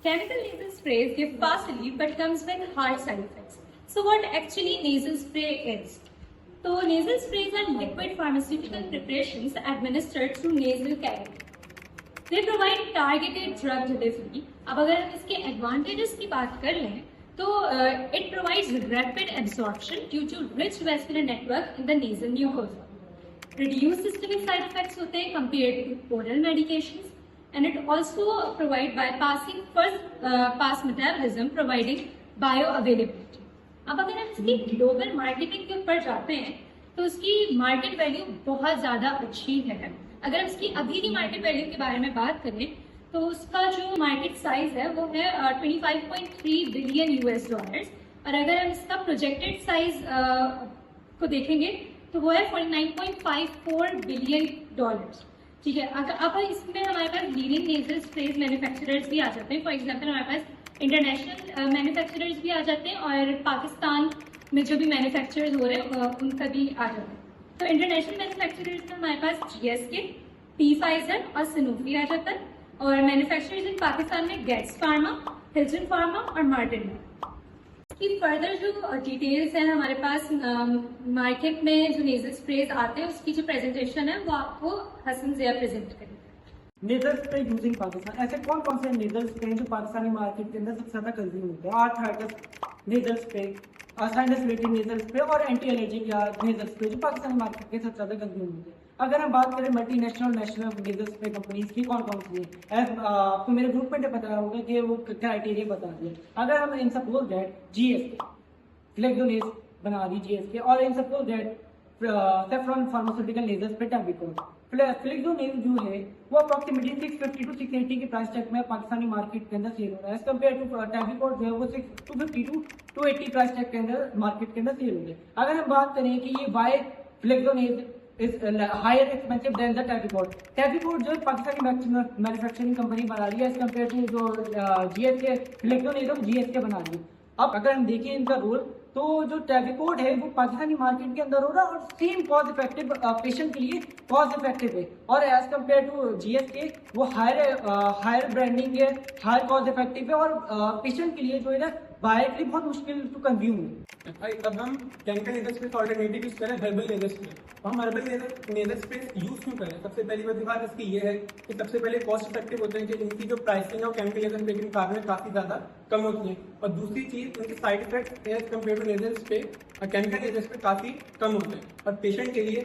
Chemical nasal sprays give fast relief but comes with hard side effects. So what actually nasal spray is? So nasal sprays are liquid pharmaceutical preparations administered through nasal cavity. They provide targeted drug delivery. अब अगर हम इसके advantages की बात कर लें तो it provides rapid absorption due to rich vascular network in the nasal mucosa. Reduced systemic side effects होते हैं compared to oral medications, and it also provide bypassing first pass metabolism, providing bioavailability. अब अगर हम इसकी global marketing के ऊपर जाते हैं तो उसकी मार्केट वैल्यू बहुत ज्यादा अच्छी है. अगर हम इसकी अभी की मार्केट वैल्यू के बारे में बात करें तो उसका जो मार्केट साइज है वो है 25.3 बिलियन यूएस डॉलर्स, और अगर हम इसका प्रोजेक्टेड साइज को देखेंगे तो वो है 49.54 बिलियन डॉलर्स. ठीक है, अब इसमें हमारे पास लीडिंग नेजल स्प्रेज मैन्युफैक्चरर्स भी आ जाते हैं. फॉर एग्जांपल हमारे पास इंटरनेशनल मैन्युफैक्चरर्स भी आ जाते हैं और पाकिस्तान में जो भी मैन्युफैक्चरर्स हो रहे हैं उनका भी आ जाता है. तो इंटरनेशनल मैन्युफैक्चरर्स में हमारे पास जीएसके, फाइजर और सनोफी आ जाता है, और मैन्युफैक्चरर्स इन पाकिस्तान में गेट्स फार्मा, हिल्टन फार्मा और मार्टिन. इसकी फर्दर जो डिटेल्स हैं हमारे पास मार्केट में जो नेजल स्प्रेज आते हैं उसकी जो प्रेजेंटेशन है वो आपको हसन ज़िया प्रेजेंट करेंगे. नेजल स्प्रे यूजिंग पाकिस्तान, ऐसे कौन कौन से नेजल स्प्रे जो पाकिस्तानी मार्केट के अंदर सबसे ज्यादा कंज्यूम होते हैं? Arthritis nasal spray, sinus related nasal spray और एंटी एलर्जिक या नेजल स्प्रे जो पाकिस्तानी मार्केट के सबसे ज्यादा कंज्यूम होते हैं. अगर हम बात करें multinational national nasal spray companies की कौन कौन सी है, आपको मेरे ग्रुप में पता होगा कि वो क्राइटेरिया बता दिए. अगर हम इन सपोज दैट जीएसके फ्लेक्सोनेज बना दी जीएसके, और इन suppose that Saffron pharmaceutical nasal spray टैबिकोन. फ्लेक्सोनेज जो है वो अप्रॉक्सीमेटली 650 to 680 के प्राइस टैग में पाकिस्तानी मार्केट के अंदर सेल हो रहा है. एज कम्पेयर टू टैबिकोन जो है वो 250 to 280 प्राइस टैग के अंदर मार्केट के अंदर सेल हो रहा है. अगर हम बात करें कि ये Y फ्लेक्सोनेज is higher expensive than the Tabicort. Tabicort जो पाकिस्तानी मैन्युफैक्चरिंग कंपनी बना रही है एज कम्पेयर टू जो जीएसके फ्लेक्सोनेज जीएसके बना रही है. अब अगर हम देखें इनका रोल तो जो टैबिकोट है वो पाकिस्तानी मार्केट के अंदर हो रहा है और सेम कॉस्ट इफेक्टिव पेशेंट के लिए कॉस्ट इफेक्टिव है, और एज कम्पेयर टू जीएसके वो हायर ब्रांडिंग है, हायर कॉस्ट इफेक्टिव है और पेशेंट के लिए जो है ना बायरली बहुत मुश्किल टू कंज्यूम है. अब हम chemical nasal spray alternative use करें हर्बल नेजल स्प्रे. हम हर्बल नेजल स्प्रे यूज क्यों करें? सबसे पहली बात इसकी ये है कि सबसे पहले कॉस्ट इफेक्टिव होते हैं कि इनकी जो प्राइसिंग है वो केमिकल नेजल स्प्रे के मुकाबले में काफी ज्यादा कम होती है, और दूसरी चीज इनके side effect as compare to nasal spray chemical nasal spray काफी कम होते हैं, और पेशेंट के लिए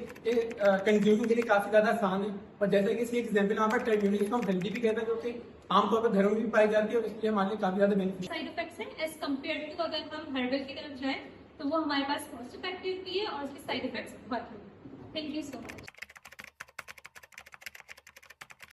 कंज्यूमिंग के लिए काफी ज्यादा आसान है. और जैसे कि इसकी एग्जाम्पल हमारे पास ट्रेडमिल जिसको हम हेल्दी भी कहते हैं, जो कि आमतौर पर घरों में भी पाई जाती है, और इसलिए हमारे लिए काफी ज्यादा बेनिफिट. साइड इफेक्ट्स हैं एज कम्पेयर टू अगर हम हर्बल की तरफ जाएं तो वो हमारे पास कॉस्ट इफेक्टिव भी है और उसके साइड इफेक्ट्स बहुत हैं. Thank you so much.